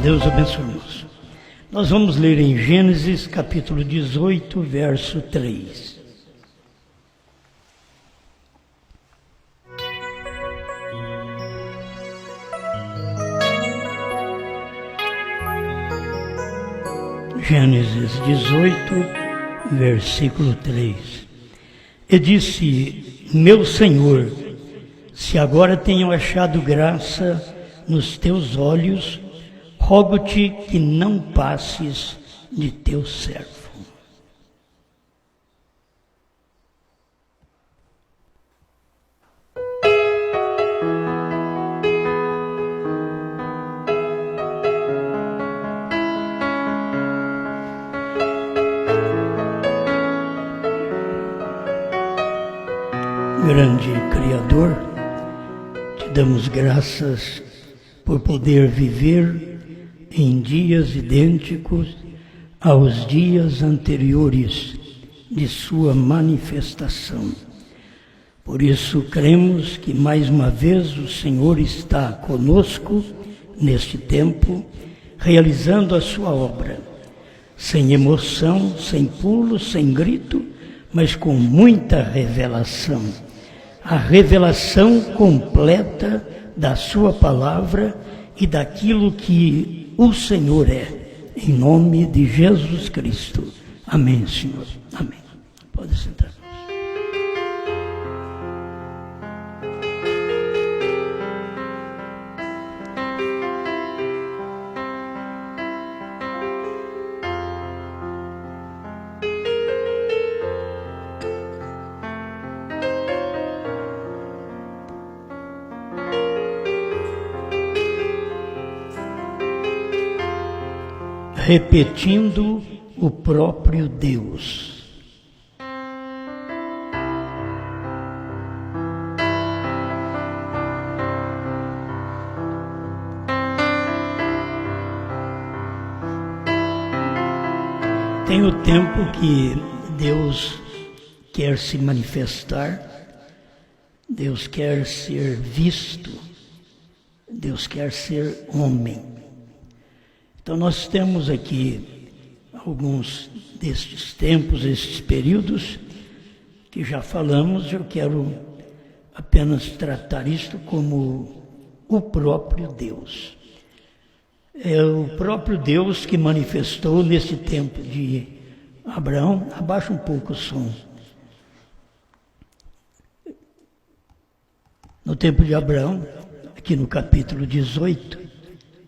Deus abençoe-nos. Nós vamos ler em Gênesis capítulo 18, verso 3. Gênesis 18, versículo 3. E disse: Meu Senhor, se agora tenho achado graça nos teus olhos, rogo-te que não passes de teu servo. Grande Criador, te damos graças por poder viver em dias idênticos aos dias anteriores de sua manifestação. Por isso cremos que mais uma vez o Senhor está conosco neste tempo, realizando a sua obra, sem emoção, sem pulo, sem grito, mas com muita revelação. A revelação completa da sua palavra e daquilo que o Senhor é, em nome de Jesus Cristo. Amém, Senhor. Amém. Pode sentar. Repetindo o próprio Deus. Tem o tempo que Deus quer se manifestar, Deus quer ser visto, Deus quer ser homem. Então nós temos aqui alguns destes tempos, estes períodos, que já falamos. Eu quero apenas tratar isto como o próprio Deus. É o próprio Deus que manifestou nesse tempo de Abraão. Abaixa um pouco o som. No tempo de Abraão, aqui no capítulo 18,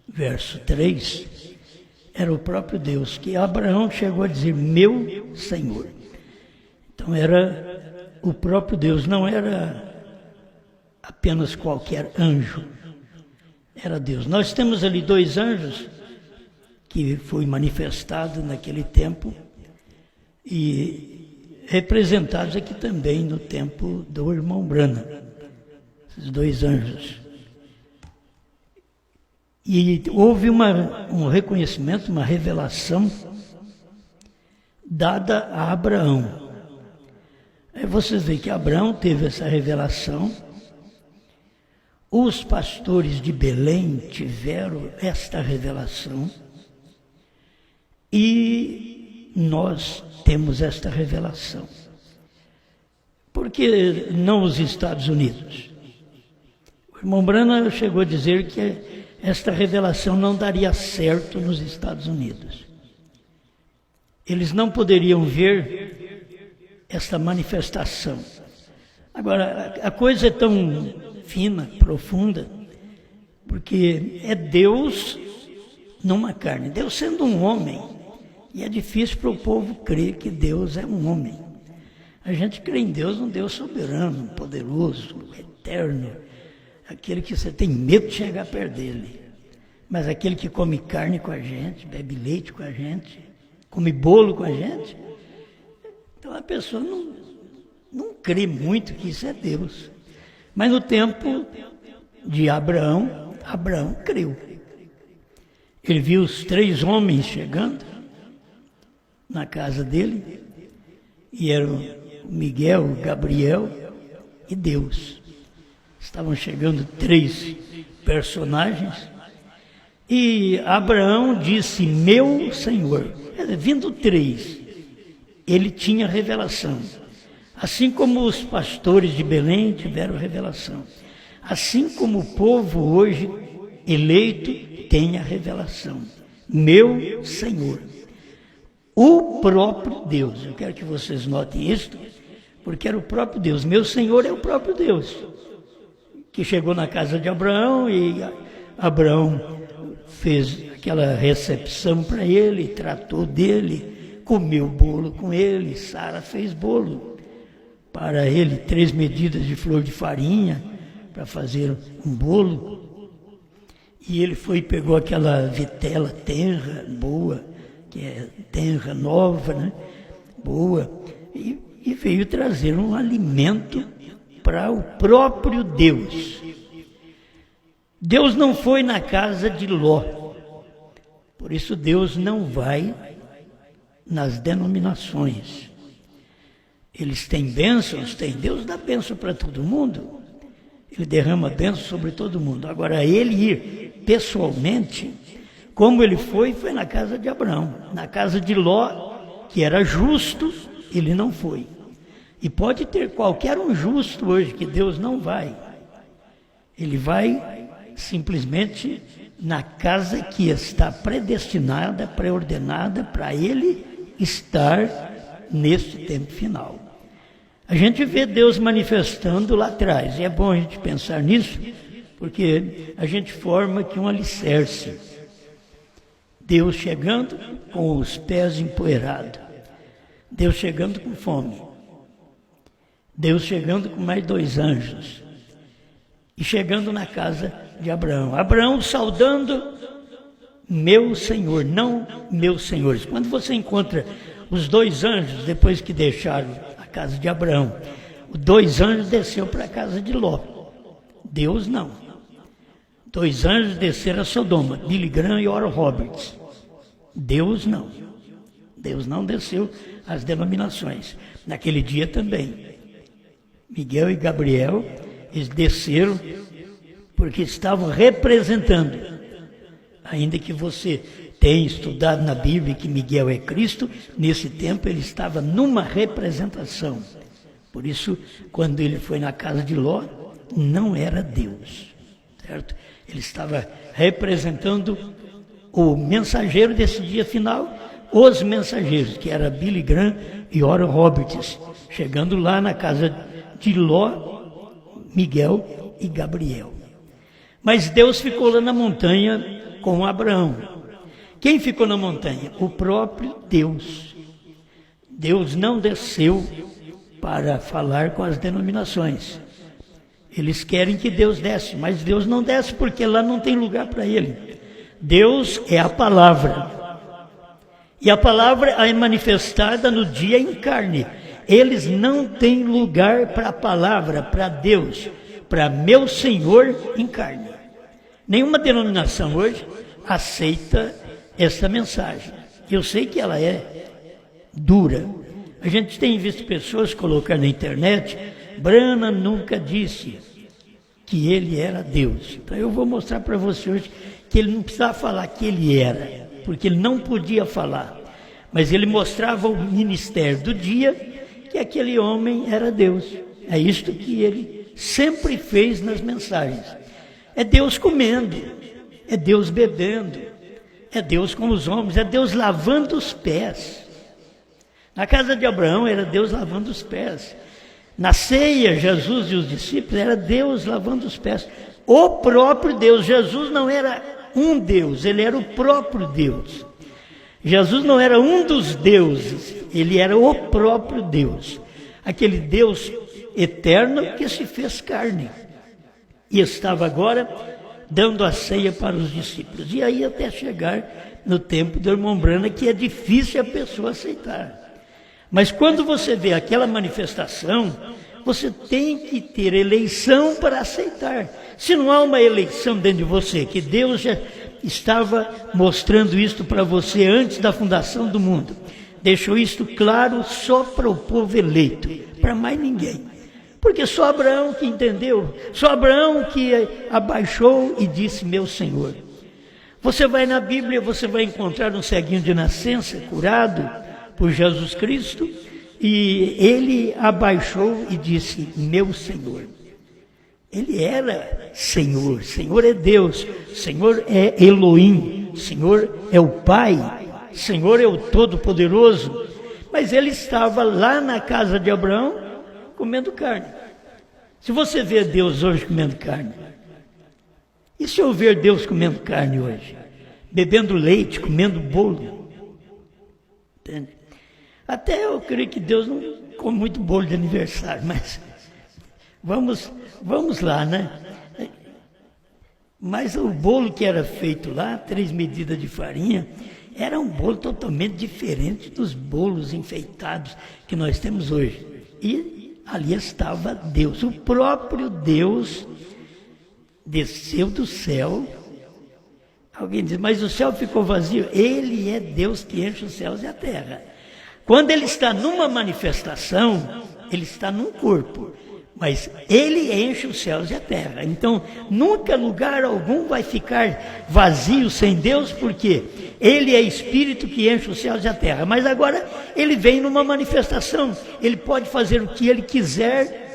verso 3, era o próprio Deus, que Abraão chegou a dizer, meu Senhor. Então era o próprio Deus, não era apenas qualquer anjo, era Deus. Nós temos ali dois anjos que foi manifestado naquele tempo e representados aqui também no tempo do irmão Branham, esses dois anjos. E houve um reconhecimento, uma revelação dada a Abraão. Aí vocês veem que Abraão teve essa revelação, os pastores de Belém tiveram esta revelação e nós temos esta revelação. Por que não os Estados Unidos? O irmão Branham chegou a dizer que esta revelação não daria certo nos Estados Unidos. Eles não poderiam ver esta manifestação. Agora, a coisa é tão fina, profunda, porque é Deus numa carne, Deus sendo um homem, e é difícil para o povo crer que Deus é um homem. A gente crê em Deus, um Deus soberano, poderoso, eterno, aquele que você tem medo de chegar perto dele. Mas aquele que come carne com a gente, bebe leite com a gente, come bolo com a gente, então a pessoa não crê muito que isso é Deus. Mas no tempo de Abraão, Abraão creu. Ele viu os três homens chegando na casa dele, e eram Miguel, Gabriel e Deus. Estavam chegando três personagens, E Abraão disse, meu Senhor. Vindo 3, ele tinha revelação. Assim como os pastores de Belém tiveram revelação. Assim como o povo hoje eleito tem a revelação. Meu Senhor. O próprio Deus. Eu quero que vocês notem isso, porque era o próprio Deus. Meu Senhor é o próprio Deus. Que chegou na casa de Abraão e Abraão fez aquela recepção para ele, tratou dele, comeu bolo com ele, Sara fez bolo para ele, 3 medidas de flor de farinha para fazer um bolo. E ele foi e pegou aquela vitela tenra, boa, que é tenra nova, né? Boa, e veio trazer um alimento para o próprio Deus. Deus não foi na casa de Ló, por isso Deus não vai nas denominações. Eles têm bênçãos, Deus dá bênção para todo mundo, Ele derrama bênção sobre todo mundo. Agora, ele ir pessoalmente, como ele foi na casa de Abraão. Na casa de Ló, que era justo, ele não foi. E pode ter qualquer um justo hoje que Deus não vai. Ele vai simplesmente na casa que está predestinada, pré-ordenada para ele estar neste tempo final. A gente vê Deus manifestando lá atrás, e é bom a gente pensar nisso, porque a gente forma aqui um alicerce. Deus chegando com os pés empoeirados, Deus chegando com fome, Deus chegando com mais 2 anjos, e chegando na casa de Abraão. Abraão saudando, meu Senhor, não meus senhores. Quando você encontra os 2 anjos, depois que deixaram a casa de Abraão, os 2 anjos desceram para a casa de Ló. Deus não. 2 anjos desceram a Sodoma, Billy Graham e Oral Roberts. Deus não. Deus não desceu às denominações. Naquele dia também. Miguel e Gabriel, eles desceram porque estavam representando. Ainda que você tenha estudado na Bíblia que Miguel é Cristo, nesse tempo ele estava numa representação. Por isso, quando ele foi na casa de Ló, não era Deus, certo? Ele estava representando o mensageiro desse dia final, os mensageiros, que era Billy Graham e Oral Roberts, chegando lá na casa de Ló, Miguel e Gabriel. Mas Deus ficou lá na montanha com Abraão. Quem ficou na montanha? O próprio Deus. Deus não desceu para falar com as denominações. Eles querem que Deus desce, mas Deus não desce porque lá não tem lugar para ele. Deus é a palavra. E a palavra é manifestada no dia em carne. Eles não têm lugar para a palavra, para Deus, para meu Senhor em carne. Nenhuma denominação hoje aceita essa mensagem. Eu sei que ela é dura. A gente tem visto pessoas colocar na internet, Branham nunca disse que ele era Deus. Então eu vou mostrar para você hoje que ele não precisava falar que ele era, porque ele não podia falar. Mas ele mostrava o ministério do dia, que aquele homem era Deus. É isto que ele sempre fez nas mensagens. É Deus comendo, é Deus bebendo, é Deus com os homens, é Deus lavando os pés. Na casa de Abraão era Deus lavando os pés. Na ceia, Jesus e os discípulos, era Deus lavando os pés. O próprio Deus. Jesus não era um Deus, ele era o próprio Deus. Jesus não era um dos deuses, ele era o próprio Deus. Aquele Deus eterno que se fez carne. E estava agora dando a ceia para os discípulos. E aí até chegar no tempo do irmão Branham, que é difícil a pessoa aceitar. Mas quando você vê aquela manifestação, você tem que ter eleição para aceitar. Se não há uma eleição dentro de você, que Deus já estava mostrando isto para você antes da fundação do mundo, deixou isto claro só para o povo eleito, para mais ninguém. Porque só Abraão que entendeu, só Abraão que abaixou e disse, meu Senhor. Você vai na Bíblia, você vai encontrar um ceguinho de nascença curado por Jesus Cristo, e ele abaixou e disse: meu Senhor. Ele era Senhor, Senhor é Deus, Senhor é Elohim, Senhor é o Pai, Senhor é o Todo-Poderoso. Mas ele estava lá na casa de Abraão comendo carne. Se você vê Deus hoje comendo carne, e se eu ver Deus comendo carne hoje? Bebendo leite, comendo bolo? Entende? Até eu creio que Deus não come muito bolo de aniversário, mas vamos lá, né? Mas o bolo que era feito lá, 3 medidas de farinha, era um bolo totalmente diferente dos bolos enfeitados que nós temos hoje. E ali estava Deus, o próprio Deus desceu do céu. Alguém diz, mas o céu ficou vazio? Ele é Deus que enche os céus e a terra. Quando ele está numa manifestação, ele está num corpo, mas ele enche os céus e a terra. Então, nunca lugar algum vai ficar vazio sem Deus, porque ele é Espírito que enche os céus e a terra. Mas agora ele vem numa manifestação, ele pode fazer o que ele quiser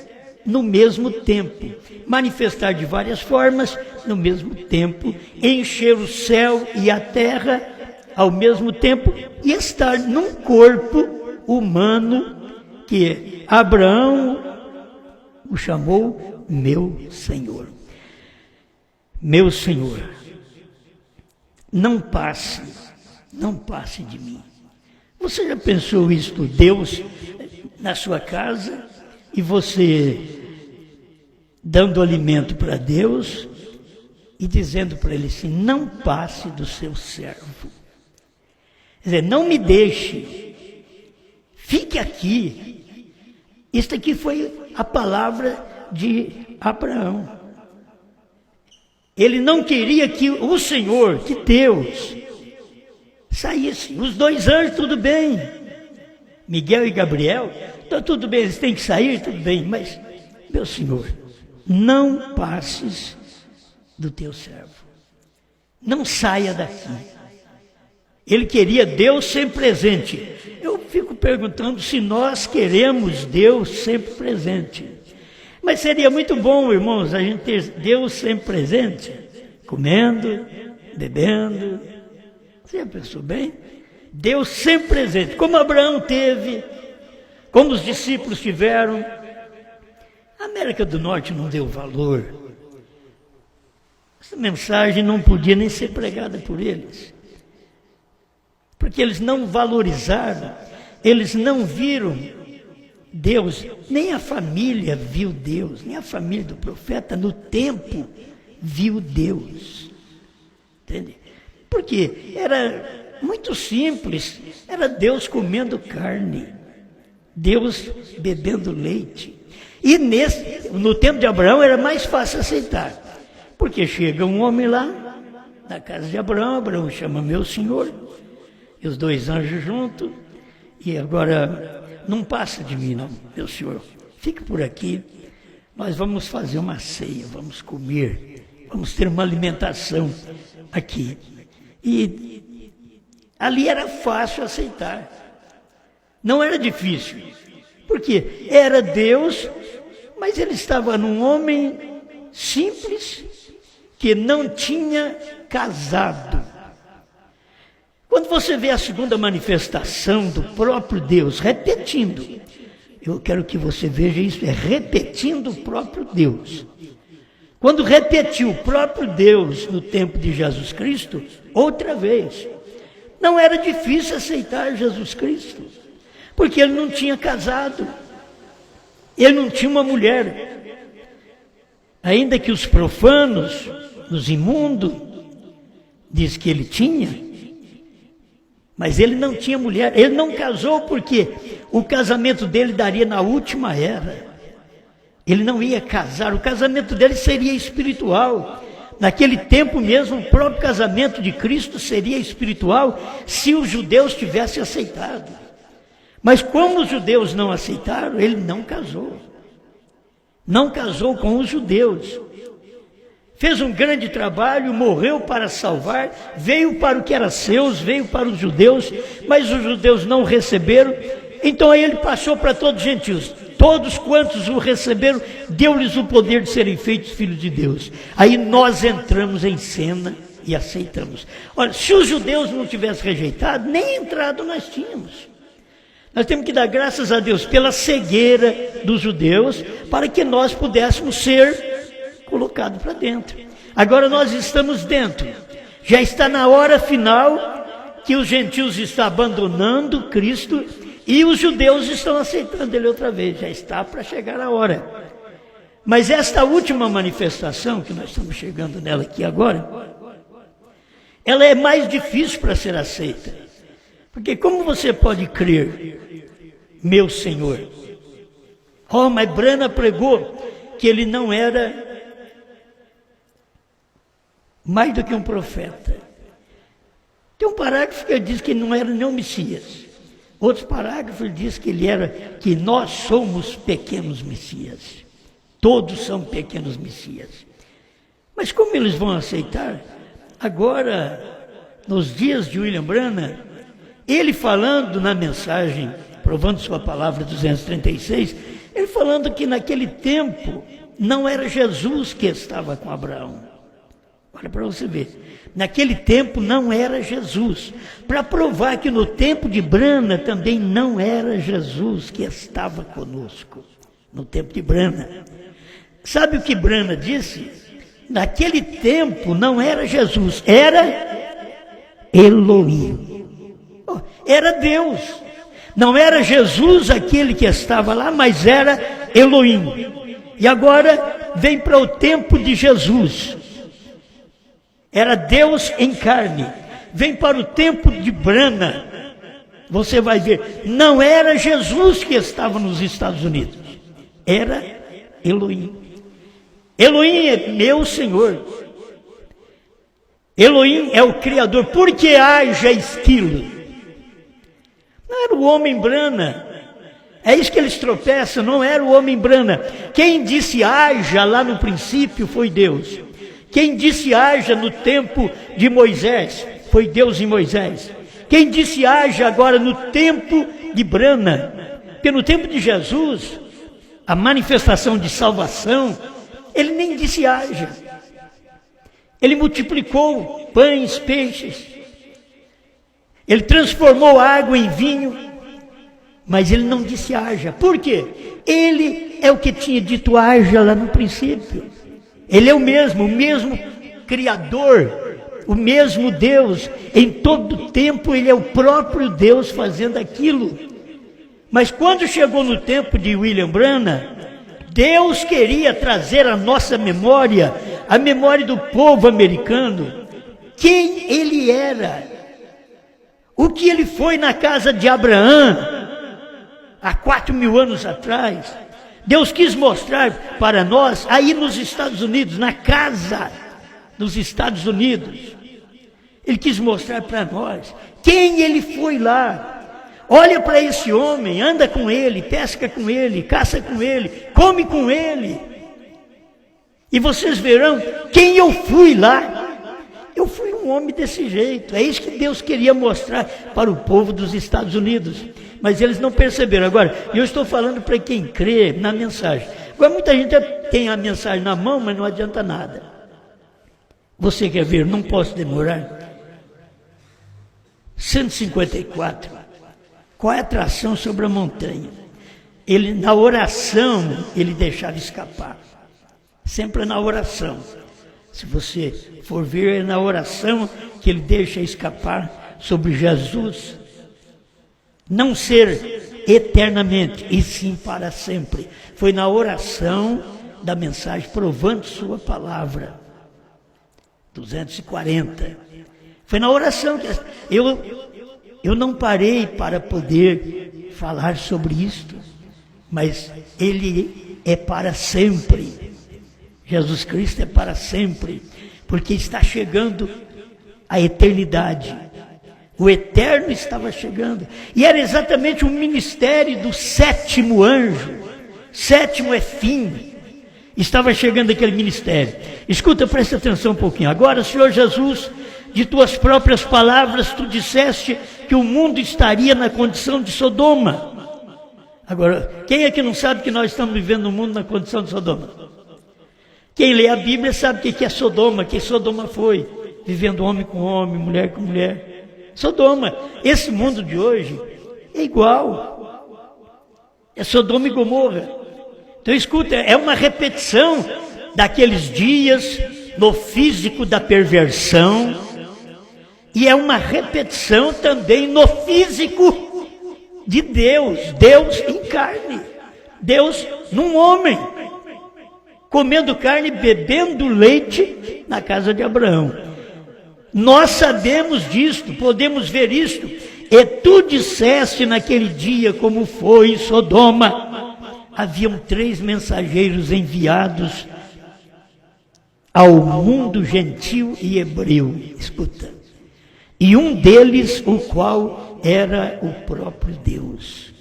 no mesmo tempo, manifestar de várias formas no mesmo tempo, encher o céu e a terra ao mesmo tempo e estar num corpo humano que Abraão o chamou meu Senhor. Meu Senhor, não passe de mim. Você já pensou isto, Deus na sua casa e você dando alimento para Deus e dizendo para ele assim, não passe do seu servo. Quer dizer, não me deixe, fique aqui. Isto aqui foi a palavra de Abraão. Ele não queria que o Senhor, que Deus, saísse. Os 2 anjos, tudo bem. Miguel e Gabriel, então tudo bem, eles têm que sair, tudo bem. Mas, meu Senhor, não passes do teu servo. Não saia daqui. Ele queria Deus sempre presente. Eu fico perguntando se nós queremos Deus sempre presente. Mas seria muito bom, irmãos, a gente ter Deus sempre presente, comendo, bebendo. Você já pensou bem? Deus sempre presente, como Abraão teve, como os discípulos tiveram. A América do Norte não deu valor. Essa mensagem não podia nem ser pregada por eles. Porque eles não valorizaram, eles não viram Deus, nem a família viu Deus, nem a família do profeta no tempo viu Deus. Entende? Porque era muito simples, era Deus comendo carne, Deus bebendo leite. E no tempo de Abraão era mais fácil aceitar, porque chega um homem lá, na casa de Abraão, Abraão chama meu Senhor, e os 2 anjos juntos, e agora não passa de mim não, meu Senhor, fique por aqui, nós vamos fazer uma ceia, vamos comer, vamos ter uma alimentação aqui. E ali era fácil aceitar, não era difícil, porque era Deus, mas ele estava num homem simples, que não tinha casado. Quando você vê a segunda manifestação do próprio Deus repetindo, eu quero que você veja isso, repetindo o próprio Deus. Quando repetiu o próprio Deus no tempo de Jesus Cristo, outra vez, não era difícil aceitar Jesus Cristo, porque ele não tinha casado, ele não tinha uma mulher. Ainda que os profanos, os imundos, diz que ele tinha, mas ele não tinha mulher, ele não casou porque o casamento dele daria na última era. Ele não ia casar, o casamento dele seria espiritual. Naquele tempo mesmo, o próprio casamento de Cristo seria espiritual se os judeus tivessem aceitado. Mas como os judeus não aceitaram, ele não casou. Não casou com os judeus. fez um grande trabalho, morreu para salvar, veio para o que era seus, veio para os judeus, mas os judeus não o receberam, então aí ele passou para todos os gentios. Todos quantos o receberam, deu-lhes o poder de serem feitos filhos de Deus. Aí nós entramos em cena e aceitamos. Olha, se os judeus não tivessem rejeitado, nem entrado nós tínhamos. Nós temos que dar graças a Deus pela cegueira dos judeus, para que nós pudéssemos ser colocados para dentro. Agora nós estamos dentro. Já está na hora final que os gentios estão abandonando Cristo e os judeus estão aceitando ele outra vez. Já está para chegar a hora. Mas esta última manifestação, que nós estamos chegando nela aqui agora, ela é mais difícil para ser aceita. Porque como você pode crer, meu Senhor? Oh, mas Branham pregou que ele não era mais do que um profeta. Tem um parágrafo que diz que ele não era nem o Messias. Outro parágrafo diz que que nós somos pequenos Messias. Todos são pequenos Messias. Mas como eles vão aceitar? Agora, nos dias de William Branham, ele falando na mensagem, provando sua palavra 236, ele falando que naquele tempo não era Jesus que estava com Abraão. Olha para você ver, naquele tempo não era Jesus, para provar que no tempo de Branham também não era Jesus que estava conosco, no tempo de Branham. Sabe o que Branham disse? Naquele tempo não era Jesus, era Elohim, era Deus. Não era Jesus aquele que estava lá, mas era Elohim. E agora vem para o tempo de Jesus. Era Deus em carne. Vem para o tempo de Branham. Você vai ver, não era Jesus que estava nos Estados Unidos. Era Elohim. Elohim é meu Senhor. Elohim é o Criador. Por que haja esquilo? Não era o homem Branham. É isso que eles tropeçam, não era o homem Branham. Quem disse haja lá no princípio foi Deus. Quem disse haja no tempo de Moisés foi Deus em Moisés. Quem disse haja agora no tempo de Branham? Porque no tempo de Jesus, a manifestação de salvação, ele nem disse haja. Ele multiplicou pães, peixes. Ele transformou a água em vinho, mas ele não disse haja. Por quê? Ele é o que tinha dito haja lá no princípio. Ele é o mesmo Criador, o mesmo Deus. Em todo tempo ele é o próprio Deus fazendo aquilo. Mas quando chegou no tempo de William Branham, Deus queria trazer à nossa memória, a memória do povo americano, quem ele era. O que ele foi na casa de Abraão, há 4.000 anos atrás, Deus quis mostrar para nós, aí nos Estados Unidos, na casa dos Estados Unidos, Ele quis mostrar para nós, quem ele foi lá. Olha para esse homem, anda com ele, pesca com ele, caça com ele, come com ele. E vocês verão quem eu fui lá. Eu fui um homem desse jeito. É isso que Deus queria mostrar para o povo dos Estados Unidos. Mas eles não perceberam. Agora, eu estou falando para quem crê na mensagem. Agora, muita gente tem a mensagem na mão, mas não adianta nada. Você quer ver? Não posso demorar. 154. Qual é a atração sobre a montanha? Ele, na oração, ele deixava escapar. Sempre na oração. Se você for ver, é na oração que ele deixa escapar sobre Jesus. Não ser eternamente, e sim para sempre. Foi na oração da mensagem, provando sua palavra. 240. Foi na oração que eu não parei para poder falar sobre isto, mas ele é para sempre. Jesus Cristo é para sempre, porque está chegando a eternidade. O eterno estava chegando. E era exatamente o ministério do sétimo anjo. Sétimo é fim. Estava chegando aquele ministério. Escuta, presta atenção um pouquinho. Agora, Senhor Jesus, de tuas próprias palavras, tu disseste que o mundo estaria na condição de Sodoma. Agora, quem é que não sabe que nós estamos vivendo um mundo na condição de Sodoma? Quem lê a Bíblia sabe o que é Sodoma, que Sodoma foi. Vivendo homem com homem, mulher com mulher. Sodoma. Esse mundo de hoje é igual. É Sodoma e Gomorra. Então escuta, é uma repetição daqueles dias no físico da perversão e é uma repetição também no físico de Deus. Deus em carne. Deus num homem. Comendo carne, bebendo leite na casa de Abraão. Nós sabemos disto, podemos ver isto. E tu disseste naquele dia como foi Sodoma. Haviam 3 mensageiros enviados ao mundo gentil e hebreu. Escuta. E um deles, o qual era o próprio Deus.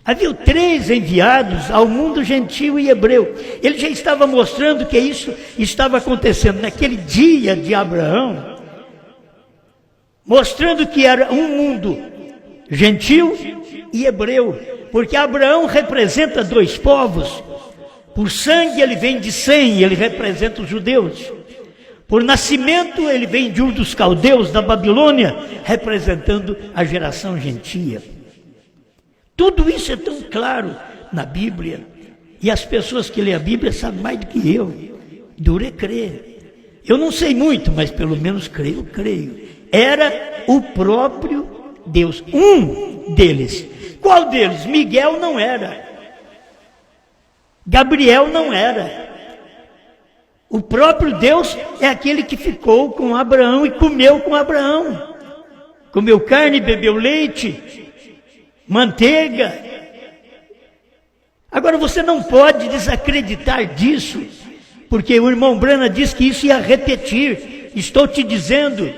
Havia 3 enviados ao mundo gentil e hebreu. Ele já estava mostrando que isso estava acontecendo naquele dia de Abraão, mostrando que era um mundo gentil e hebreu, porque Abraão representa 2 povos. Por sangue ele vem de Sem, ele representa os judeus. Por nascimento ele vem de Ur dos Caldeus, da Babilônia, representando a geração gentia. Tudo isso é tão claro na Bíblia, e as pessoas que lêem a Bíblia sabem mais do que eu. Duro é crer. Eu não sei muito, mas pelo menos creio. Era o próprio Deus, um deles. Qual deles? Miguel não era. Gabriel não era. O próprio Deus é aquele que ficou com Abraão e comeu com Abraão. Comeu carne, bebeu leite, manteiga. Agora você não pode desacreditar disso, porque o irmão Brana disse que isso ia repetir. Estou te dizendo,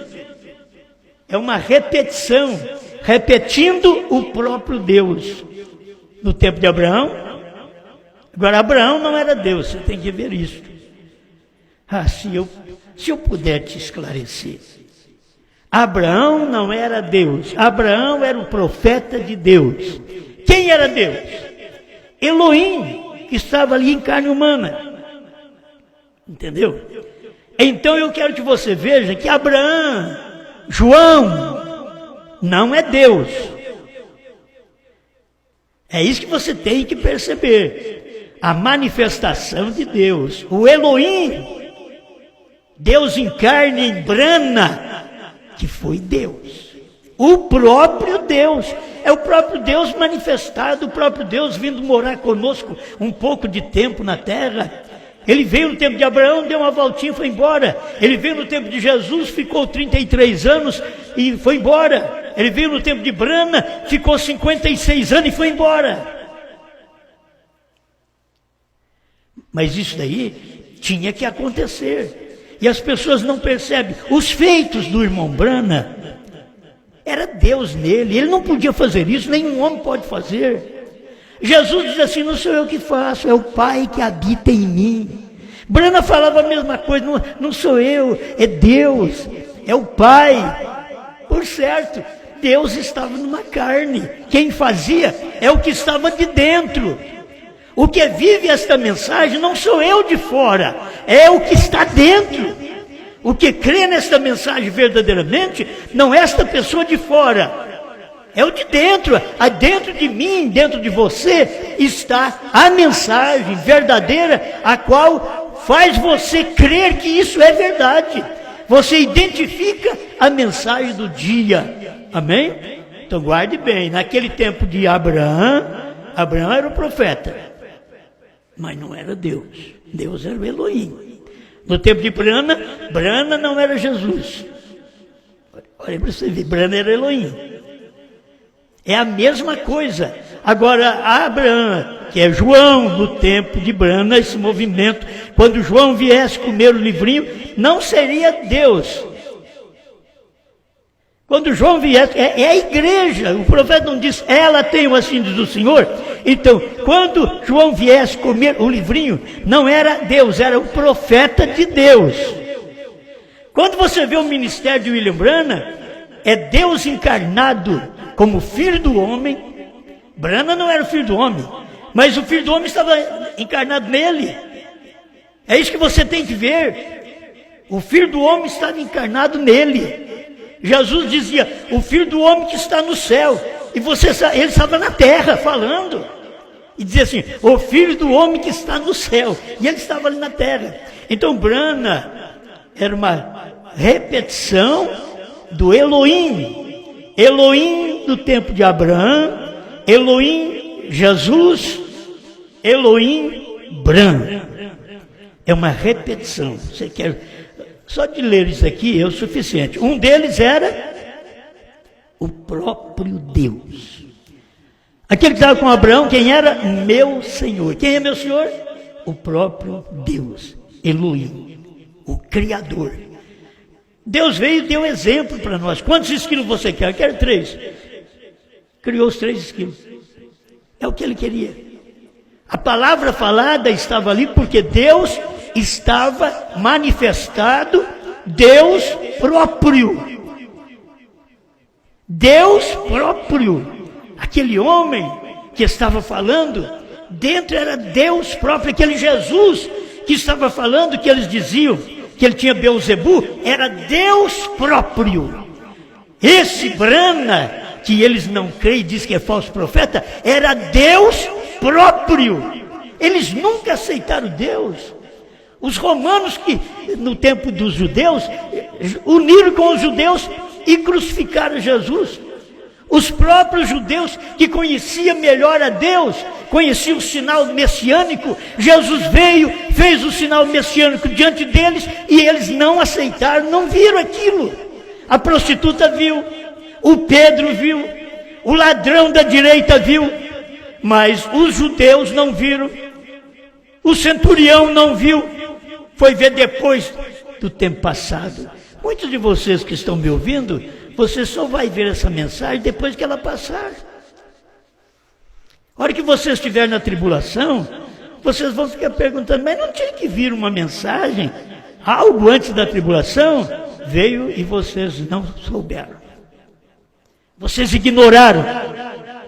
é uma repetição, repetindo o próprio Deus. No tempo de Abraão. Agora Abraão não era Deus, você tem que ver isso. Se eu puder te esclarecer. Abraão não era Deus. Abraão era o profeta de Deus. Quem era Deus? Elohim, que estava ali em carne humana. Entendeu? Então eu quero que você veja que Abraão, João, não é Deus. É isso que você tem que perceber. A manifestação de Deus. O Elohim, Deus em carne, em brana, que foi Deus. O próprio Deus. É o próprio Deus manifestado, o próprio Deus vindo morar conosco um pouco de tempo na terra. Ele veio no tempo de Abraão, deu uma voltinha e foi embora. Ele veio no tempo de Jesus, ficou 33 anos e foi embora. Ele veio no tempo de Brana, ficou 56 anos e foi embora. Mas isso daí tinha que acontecer. E as pessoas não percebem. Os feitos do irmão Brana, era Deus nele. Ele não podia fazer isso, nenhum homem pode fazer. Jesus diz assim, não sou eu que faço, é o Pai que habita em mim. Brana falava a mesma coisa, não sou eu, é Deus, é o Pai. Por certo, Deus estava numa carne. Quem fazia é o que estava de dentro. O que vive esta mensagem não sou eu de fora, é o que está dentro. O que crê nesta mensagem verdadeiramente não é esta pessoa de fora, é o de dentro. Dentro de mim, dentro de você, está a mensagem verdadeira, a qual faz você crer que isso é verdade. Você identifica a mensagem do dia. Amém? Então guarde bem, naquele tempo de Abraão era o profeta, mas não era Deus. Deus era o Elohim. No tempo de Brana não era Jesus. Olha para você ver, Brana era Elohim. É a mesma coisa. Agora, Abraão, que é João, no tempo de Brana, esse movimento, quando João viesse comer o livrinho, não seria Deus. Quando João viesse, é a igreja. O profeta não diz, ela tem o assim diz o Senhor. Então, quando João viesse comer o livrinho, não era Deus, era o profeta de Deus. Quando você vê o ministério de William Branham, é Deus encarnado como filho do homem. Branham não era o filho do homem, mas o filho do homem estava encarnado nele. É isso que você tem que ver. O filho do homem estava encarnado nele. Jesus dizia, o filho do homem que está no céu. E ele estava na terra falando. E dizia assim, o filho do homem que está no céu. E ele estava ali na terra. Então Branham era uma repetição do Elohim. Elohim do tempo de Abraão, Elohim Jesus, Elohim Branham. É uma repetição. Você quer... Só de ler isso aqui é o suficiente. Um deles era o próprio Deus. Aquele que estava com Abraão, quem era? Meu Senhor. Quem é meu Senhor? O próprio Deus, Elohim, o Criador. Deus veio e deu exemplo para nós. Quantos esquilos você quer? Eu quero 3. Criou os 3 esquilos. É o que ele queria. A palavra falada estava ali porque Deus estava manifestado, Deus próprio. Deus próprio. Aquele homem que estava falando, dentro era Deus próprio. Aquele Jesus que estava falando, que eles diziam que ele tinha Beelzebu, era Deus próprio. Esse Branham, que eles não creem e diz que é falso profeta, era Deus próprio. Eles nunca aceitaram Deus. Os romanos que, no tempo dos judeus, uniram com os judeus e crucificaram Jesus. Os próprios judeus que conheciam melhor a Deus, conheciam o sinal messiânico, Jesus veio, fez o sinal messiânico diante deles e eles não aceitaram, não viram aquilo. A prostituta viu, o Pedro viu, o ladrão da direita viu, mas os judeus não viram, o centurião não viu. Foi ver depois do tempo passado. Muitos de vocês que estão me ouvindo, você só vai ver essa mensagem depois que ela passar. A hora que você estiver na tribulação, vocês vão ficar perguntando, mas não tinha que vir uma mensagem? Algo antes da tribulação? Veio e vocês não souberam. Vocês ignoraram.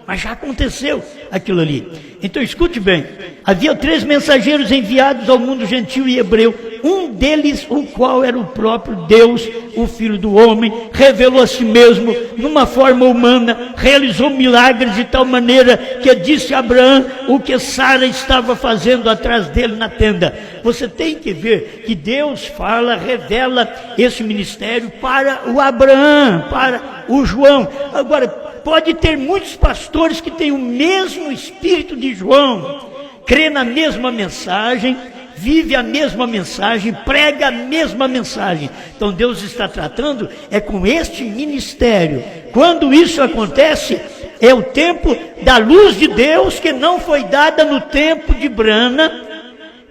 Mas já aconteceu aquilo ali. Então escute bem. Havia 3 mensageiros enviados ao mundo gentil e hebreu. Um deles, o qual era o próprio Deus, o Filho do Homem, revelou a si mesmo numa forma humana, realizou milagres de tal maneira que disse a Abraão o que Sara estava fazendo atrás dele na tenda. Você tem que ver que Deus fala, revela esse ministério para o Abraão, para o João. Agora, pode ter muitos pastores que têm o mesmo espírito de João, crê na mesma mensagem, vive a mesma mensagem, prega a mesma mensagem. Então Deus está tratando é com este ministério. Quando isso acontece, é o tempo da luz de Deus que não foi dada no tempo de Branham,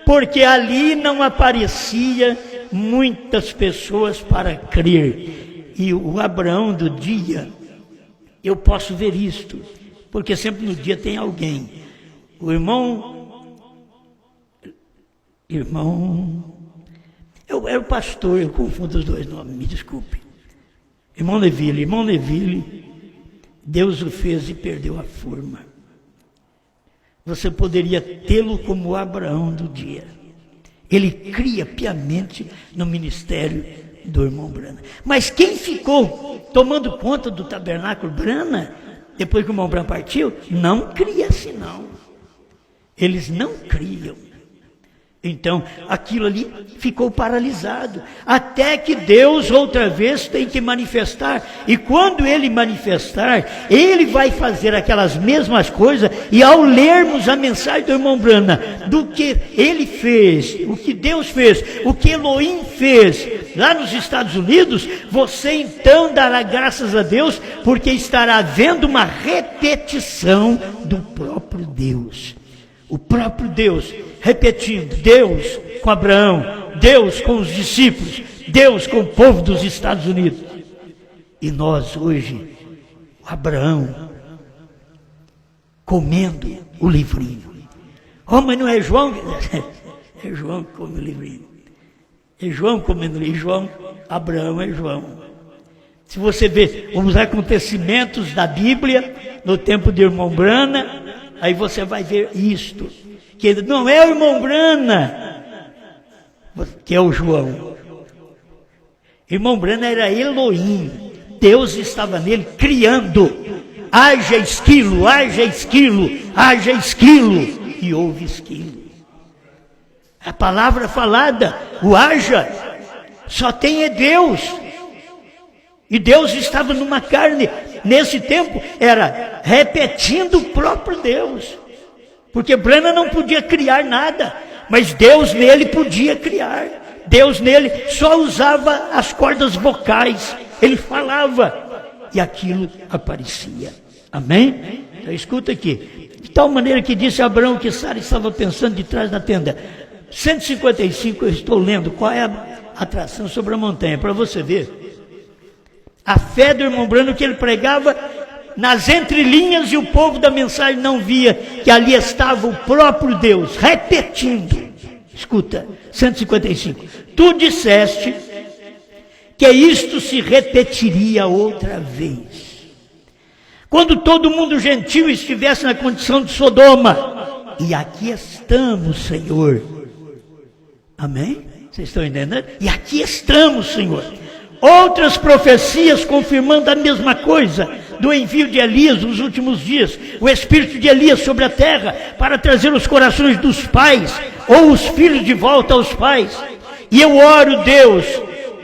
porque ali não aparecia muitas pessoas para crer. E o Abraão do dia, eu posso ver isto, porque sempre no dia tem alguém. O irmão, eu era o pastor, eu confundo os dois nomes, me desculpe. Irmão Neville, Deus o fez e perdeu a forma. Você poderia tê-lo como Abraão do dia. Ele cria piamente no ministério do irmão Branham. Mas quem ficou tomando conta do tabernáculo Branham, depois que o irmão Branham partiu, não cria assim não. Eles não criam. Então, aquilo ali ficou paralisado, até que Deus outra vez tem que manifestar, e quando Ele manifestar, Ele vai fazer aquelas mesmas coisas, e ao lermos a mensagem do irmão Branham, do que Ele fez, o que Deus fez, o que Elohim fez, lá nos Estados Unidos, você então dará graças a Deus, porque estará havendo uma repetição do próprio Deus. O próprio Deus, repetindo, Deus com Abraão, Deus com os discípulos, Deus com o povo dos Estados Unidos. E nós hoje, Abraão, comendo o livrinho. Oh, mas não é João? É João que come o livrinho. É João comendo o livro. João, Abraão é João. Se você ver os acontecimentos da Bíblia, no tempo de irmão Brana, aí você vai ver isto. Que não é o irmão Brana, que é o João. Irmão Brana era Elohim. Deus estava nele criando. Haja esquilo, haja esquilo, haja esquilo. E houve esquilo. A palavra falada, o haja, só tem é Deus. E Deus estava numa carne. Nesse tempo era repetindo o próprio Deus. Porque Brana não podia criar nada, mas Deus nele podia criar. Deus nele só usava as cordas vocais. Ele falava e aquilo aparecia. Amém? Então escuta aqui. De tal maneira que disse Abraão que Sara estava pensando de trás da tenda. 155 eu estou lendo. Qual é a atração sobre a montanha? Para você ver. A fé do irmão Brano que ele pregava nas entrelinhas e o povo da mensagem não via que ali estava o próprio Deus, repetindo. Escuta, 155. Tu disseste que isto se repetiria outra vez. Quando todo mundo gentil estivesse na condição de Sodoma. E aqui estamos, Senhor. Amém? Vocês estão entendendo? E aqui estamos, Senhor. Outras profecias confirmando a mesma coisa, do envio de Elias nos últimos dias, o espírito de Elias sobre a terra, para trazer os corações dos pais, ou os filhos de volta aos pais. E eu oro, Deus,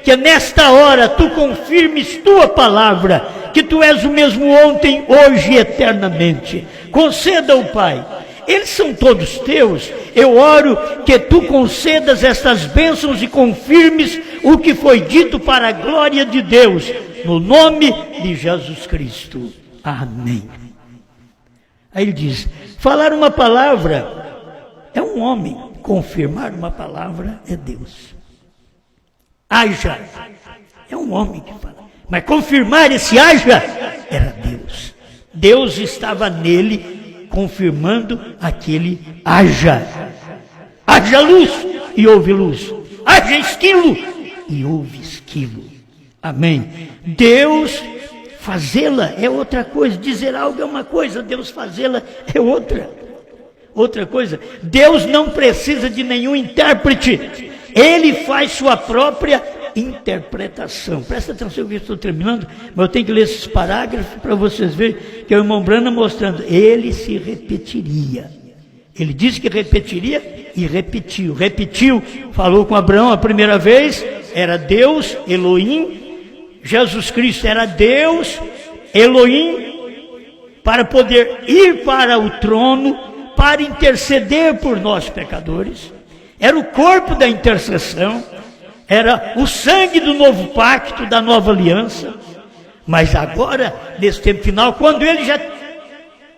que nesta hora tu confirmes tua palavra, que tu és o mesmo ontem, hoje e eternamente. Conceda-o, Pai. Eles são todos teus. Eu oro que tu concedas estas bênçãos e confirmes o que foi dito para a glória de Deus, no nome de Jesus Cristo. Amém. Aí ele diz, falar uma palavra é um homem, confirmar uma palavra é Deus. Haja é um homem que fala, mas confirmar esse haja era Deus. Deus estava nele, confirmando aquele haja. Haja luz e houve luz. Haja esquilo e houve esquilo. Amém. Deus fazê-la é outra coisa. Dizer algo é uma coisa, Deus fazê-la é outra. Outra coisa. Deus não precisa de nenhum intérprete. Ele faz sua própria interpretação. Presta atenção que eu estou terminando, mas eu tenho que ler esses parágrafos para vocês verem que é o irmão Brana mostrando, ele se repetiria. Ele disse que repetiria e repetiu. Repetiu, falou com Abraão a primeira vez, era Deus, Elohim, Jesus Cristo era Deus, Elohim, para poder ir para o trono, para interceder por nós pecadores. Era o corpo da intercessão, era o sangue do novo pacto, da nova aliança. Mas agora, nesse tempo final, quando ele já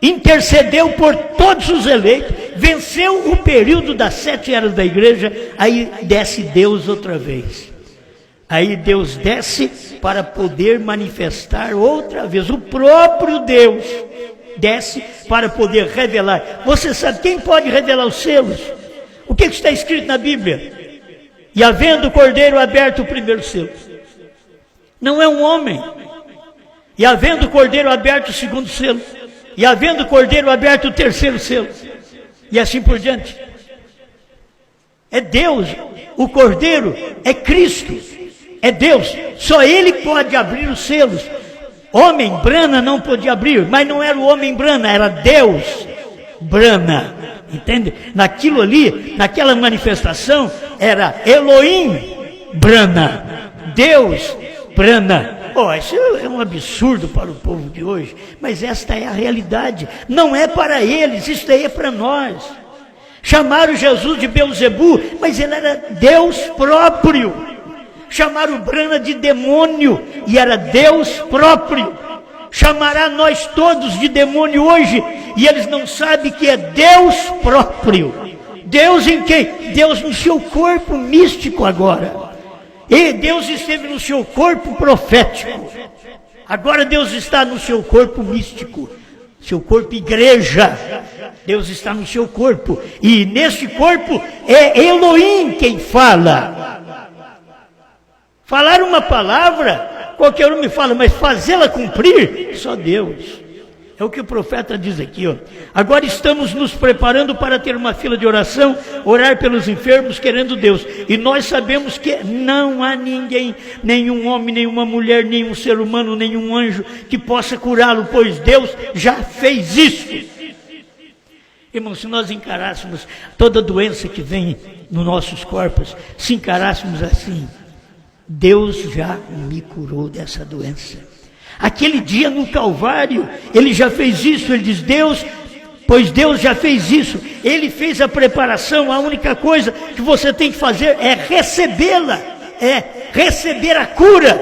intercedeu por todos os eleitos, venceu o período das 7 eras da igreja, aí desce Deus outra vez. Aí Deus desce para poder manifestar outra vez. O próprio Deus desce para poder revelar. Você sabe quem pode revelar os selos? O que está escrito na Bíblia? E havendo o cordeiro aberto o primeiro selo. Não é um homem. E havendo o cordeiro aberto o segundo selo. E havendo o cordeiro aberto o terceiro selo. E assim por diante. É Deus. O cordeiro é Cristo. É Deus. Só Ele pode abrir os selos. Homem, Brana não podia abrir. Mas não era o homem Brana, era Deus Brana. Entende? Naquilo ali, naquela manifestação, era Elohim Brana, Deus Brana. Oh, isso é um absurdo para o povo de hoje, mas esta é a realidade. Não é para eles, isso daí é para nós. Chamaram Jesus de Beelzebu, mas ele era Deus próprio. Chamaram Brana de demônio, e era Deus próprio. Chamará nós todos de demônio hoje, e eles não sabem que é Deus próprio. Deus em quem? Deus no seu corpo místico agora. E Deus esteve no seu corpo profético. Agora Deus está no seu corpo místico. Seu corpo, igreja. Deus está no seu corpo. E nesse corpo é Elohim quem fala. Falar uma palavra, qualquer um me fala, mas fazê-la cumprir, só Deus. É o que o profeta diz aqui, ó. Agora estamos nos preparando para ter uma fila de oração, orar pelos enfermos, querendo Deus. E nós sabemos que não há ninguém, nenhum homem, nenhuma mulher, nenhum ser humano, nenhum anjo que possa curá-lo, pois Deus já fez isso. Irmão, se nós encarássemos toda doença que vem nos nossos corpos, se encarássemos assim, Deus já me curou dessa doença. Aquele dia no Calvário, ele já fez isso. Ele diz, pois Deus já fez isso. Ele fez a preparação. A única coisa que você tem que fazer é recebê-la, é receber a cura,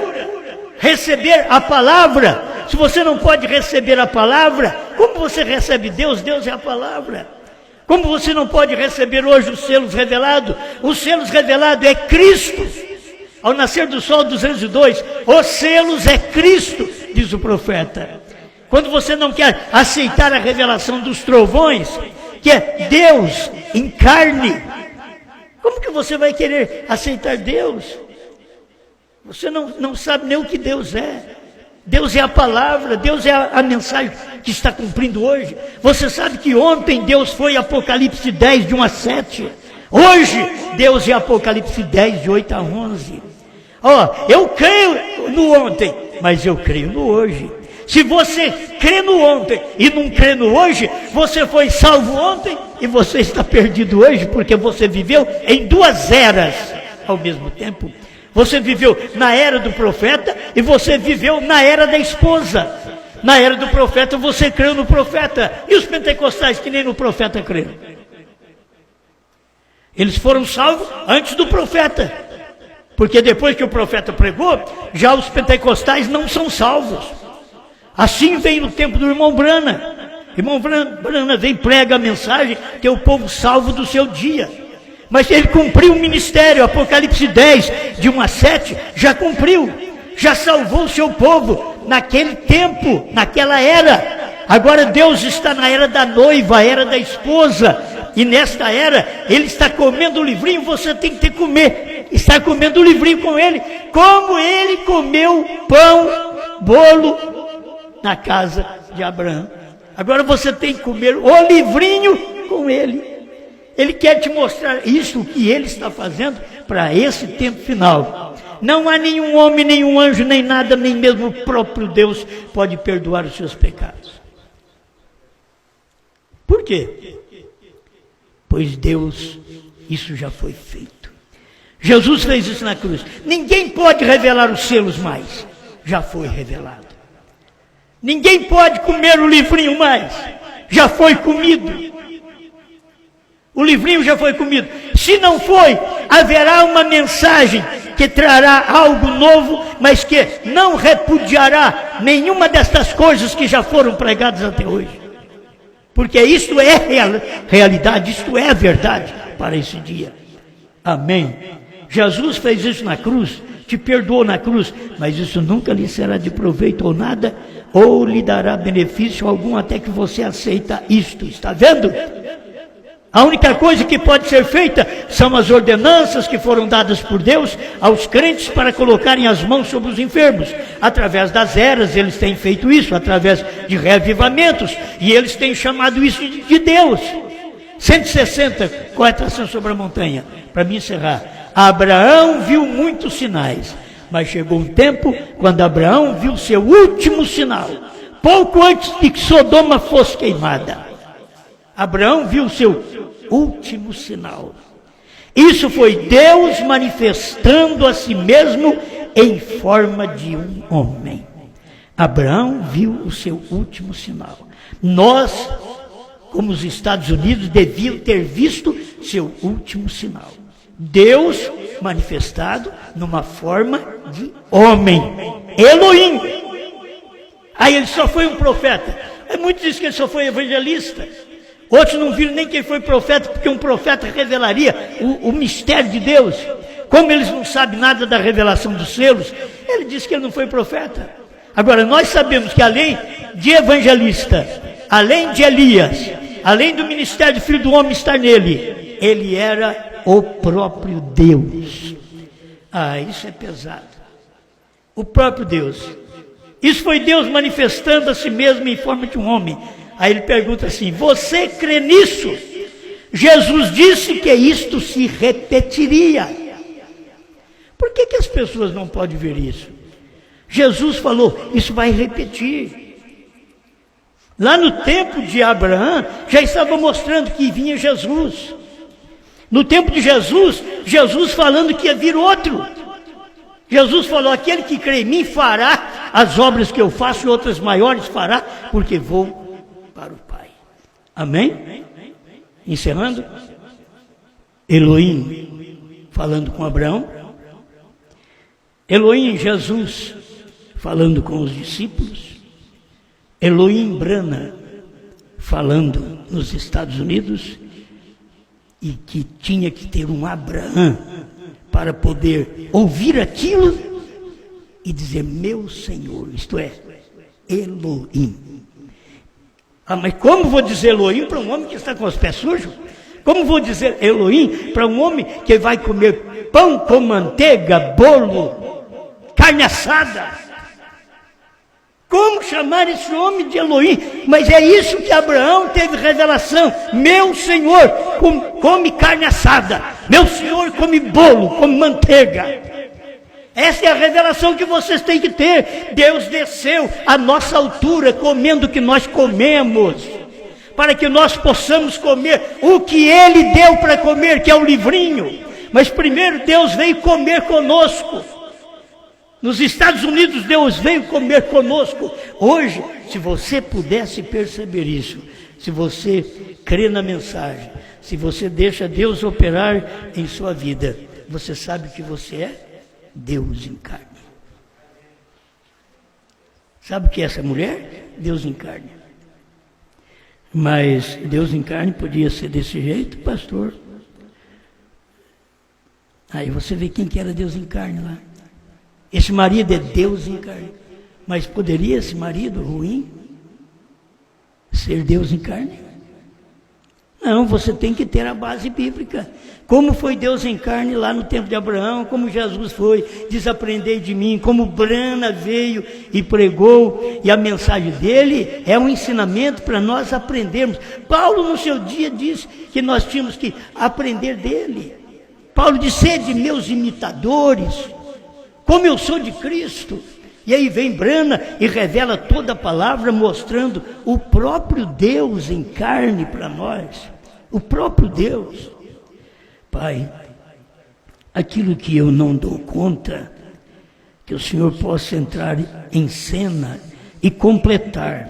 receber a palavra. Se você não pode receber a palavra, como você recebe Deus? Deus é a palavra. Como você não pode receber hoje os selos revelados? Os selos revelados é Cristo. Ao nascer do sol 202, os selos é Cristo, diz o profeta. Quando você não quer aceitar a revelação dos trovões, que é Deus em carne, como que você vai querer aceitar Deus? Você não sabe nem o que Deus é. Deus é a palavra, Deus é a mensagem que está cumprindo hoje. Você sabe que ontem Deus foi Apocalipse 10, de 1 a 7. Hoje, Deus é Apocalipse 10, de 8 a 11. Eu creio no ontem, mas eu creio no hoje. Se você crê no ontem e não crê no hoje, você foi salvo ontem e você está perdido hoje, porque você viveu em duas eras ao mesmo tempo. Você viveu na era do profeta e você viveu na era da esposa. Na era do profeta você creu no profeta. E os pentecostais que nem no profeta creram? Eles foram salvos antes do profeta. Porque depois que o profeta pregou, já os pentecostais não são salvos. Assim vem no tempo do irmão Brana. Irmão Brana vem, prega a mensagem, que é o povo salvo do seu dia. Mas ele cumpriu o ministério, Apocalipse 10, de 1 a 7, já cumpriu. Já salvou o seu povo naquele tempo, naquela era. Agora Deus está na era da noiva, a era da esposa. E nesta era, ele está comendo o livrinho, você tem que comer. Está comendo o livrinho com ele, como ele comeu pão, bolo na casa de Abraão. Agora você tem que comer o livrinho com ele. Ele quer te mostrar isso, o que ele está fazendo para esse tempo final. Não há nenhum homem, nenhum anjo, nem nada, nem mesmo o próprio Deus pode perdoar os seus pecados. Por quê? Pois Deus, isso já foi feito. Jesus fez isso na cruz. Ninguém pode revelar os selos mais. Já foi revelado. Ninguém pode comer o livrinho mais. Já foi comido. O livrinho já foi comido. Se não foi, haverá uma mensagem que trará algo novo, mas que não repudiará nenhuma destas coisas que já foram pregadas até hoje. Porque isto é realidade, isto é a verdade para esse dia. Amém. Jesus fez isso na cruz, te perdoou na cruz, mas isso nunca lhe será de proveito ou nada, ou lhe dará benefício algum até que você aceita isto. Está vendo? A única coisa que pode ser feita são as ordenanças que foram dadas por Deus aos crentes para colocarem as mãos sobre os enfermos. Através das eras eles têm feito isso, através de reavivamentos, e eles têm chamado isso de Deus. 160, qual é a atração sobre a montanha? Para me encerrar. Abraão viu muitos sinais, mas chegou um tempo quando Abraão viu seu último sinal, pouco antes de que Sodoma fosse queimada. Abraão viu seu último sinal. Isso foi Deus manifestando a si mesmo em forma de um homem. Abraão viu o seu último sinal. Nós, como os Estados Unidos, deviam ter visto seu último sinal. Deus manifestado numa forma de homem. Elohim. Aí ele só foi um profeta. Muitos dizem que ele só foi evangelista. Outros não viram nem quem foi profeta, porque um profeta revelaria o mistério de Deus. Como eles não sabem nada da revelação dos selos, ele disse que ele não foi profeta. Agora, nós sabemos que além de evangelista, além de Elias, além do ministério do Filho do Homem estar nele, ele era o próprio Deus. Ah, isso é pesado. O próprio Deus. Isso foi Deus manifestando a si mesmo em forma de um homem. Aí ele pergunta assim: você crê nisso? Jesus disse que isto se repetiria. Por que as pessoas não podem ver isso? Jesus falou, isso vai repetir. Lá no tempo de Abraão, já estava mostrando que vinha Jesus. No tempo de Jesus, Jesus falando que ia vir outro. Jesus falou, aquele que crê em mim fará as obras que eu faço e outras maiores fará, porque vou para o Pai. Amém? Encerrando. Elohim falando com Abraão. Elohim Jesus falando com os discípulos. Elohim Brana falando nos Estados Unidos. E que tinha que ter um Abraão para poder ouvir aquilo e dizer, meu Senhor, isto é, Elohim. Ah, mas como vou dizer Elohim para um homem que está com os pés sujos? Como vou dizer Elohim para um homem que vai comer pão com manteiga, bolo, carne assada? Como chamar esse homem de Elohim? Mas é isso que Abraão teve revelação. Meu Senhor come carne assada. Meu Senhor come bolo, come manteiga. Essa é a revelação que vocês têm que ter. Deus desceu à nossa altura, comendo o que nós comemos, para que nós possamos comer o que Ele deu para comer, que é o livrinho. Mas primeiro Deus veio comer conosco. Nos Estados Unidos, Deus veio comer conosco. Hoje, se você pudesse perceber isso, se você crê na mensagem, se você deixa Deus operar em sua vida, você sabe que você é Deus em carne. Sabe o que é essa mulher? Deus em carne. Mas Deus em carne podia ser desse jeito, pastor. Aí você vê quem que era Deus em carne lá. Esse marido é Deus em carne. Mas poderia esse marido ruim ser Deus em carne? Não, você tem que ter a base bíblica. Como foi Deus em carne lá no tempo de Abraão, como Jesus foi, desaprendei de mim, como Brana veio e pregou, e a mensagem dele é um ensinamento para nós aprendermos. Paulo no seu dia disse que nós tínhamos que aprender dele. Paulo disse, sede meus imitadores, como eu sou de Cristo. E aí vem Brana e revela toda a palavra, mostrando o próprio Deus em carne para nós. O próprio Deus. Pai, aquilo que eu não dou conta, que o Senhor possa entrar em cena e completar.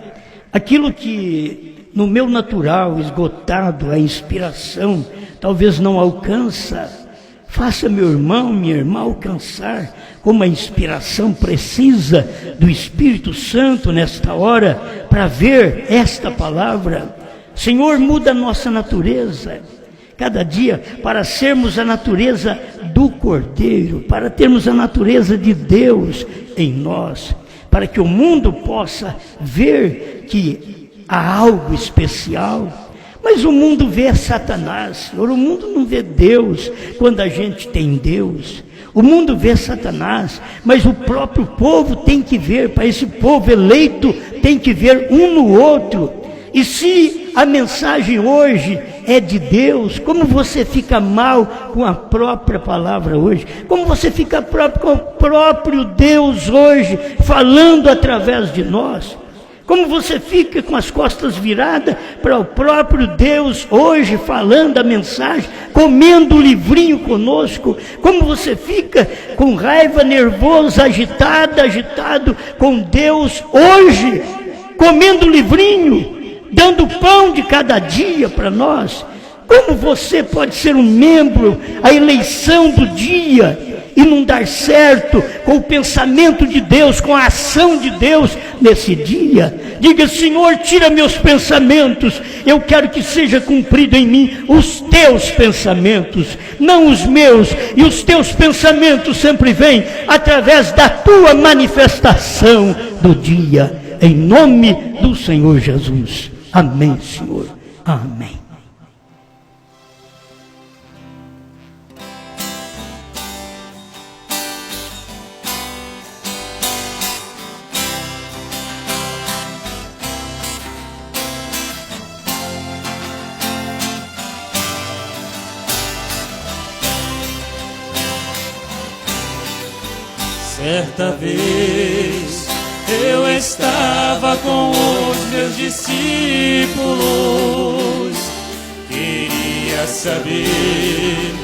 Aquilo que no meu natural, esgotado, a inspiração, talvez não alcança. Faça meu irmão, minha irmã alcançar como a inspiração precisa do Espírito Santo nesta hora para ver esta palavra. Senhor, muda a nossa natureza cada dia para sermos a natureza do Cordeiro, para termos a natureza de Deus em nós, para que o mundo possa ver que há algo especial. Mas o mundo vê Satanás, Senhor, o mundo não vê Deus quando a gente tem Deus. O mundo vê Satanás, mas o próprio povo tem que ver, para esse povo eleito tem que ver um no outro. E se a mensagem hoje é de Deus, como você fica mal com a própria palavra hoje? Como você fica com o próprio Deus hoje, falando através de nós? Como você fica com as costas viradas para o próprio Deus hoje, falando a mensagem, comendo o livrinho conosco? Como você fica com raiva, nervoso, agitado com Deus hoje, comendo o livrinho, dando pão de cada dia para nós? Como você pode ser um membro, a eleição do dia, e não dar certo com o pensamento de Deus, com a ação de Deus nesse dia? Diga, Senhor, tira meus pensamentos, eu quero que seja cumprido em mim os teus pensamentos, não os meus, e os teus pensamentos sempre vêm através da tua manifestação do dia, em nome do Senhor Jesus. Amém, Senhor. Amém. Certa vez eu estava com os meus discípulos, queria saber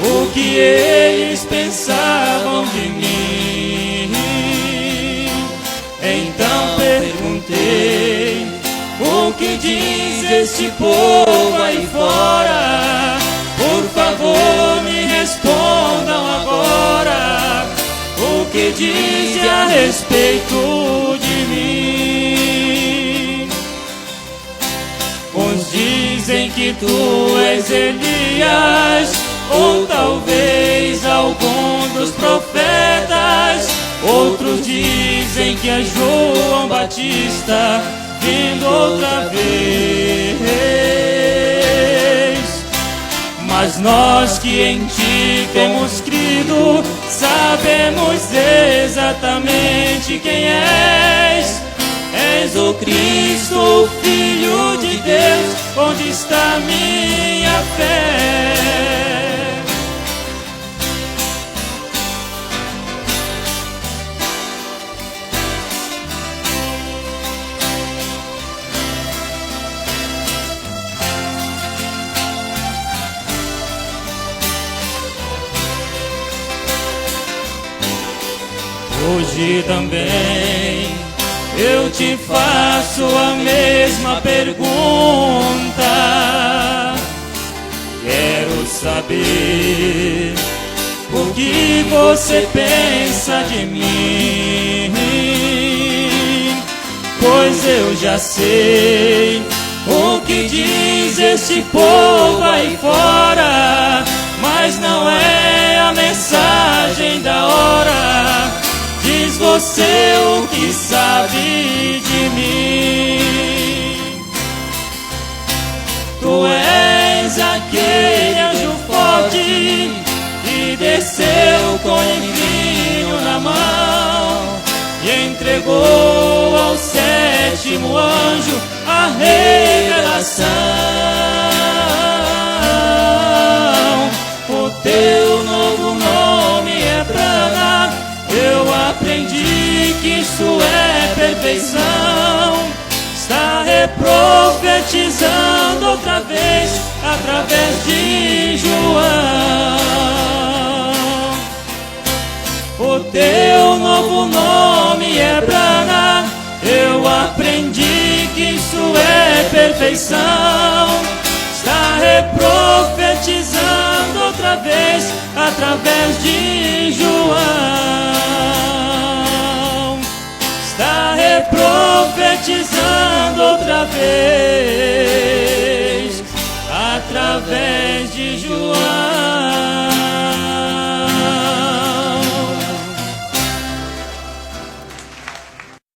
o que eles pensavam de mim. Então perguntei: o que diz este povo aí fora? Por favor, me respondam agora. O que diz a respeito de mim? Uns dizem que tu és Elias, ou talvez algum dos profetas. Outros dizem que é João Batista vindo outra vez. Mas nós que em ti temos crido, sabemos exatamente quem és. És o Cristo, o Filho de Deus. Onde está minha fé? Hoje também eu te faço a mesma pergunta. Quero saber o que você pensa de mim, pois eu já sei o que diz este povo aí fora, mas não é a mensagem da hora. Diz você o que sabe de mim. Tu és aquele anjo forte que desceu com vinho na mão e entregou ao sétimo anjo a revelação. O teu novo nome é Prana. Eu aprendi que isso é perfeição. Está reprofetizando outra vez através de João. O teu novo nome é Prana. Eu aprendi que isso é perfeição. Está reprofetizando outra vez através de João. Está reprofetizando outra vez através de João.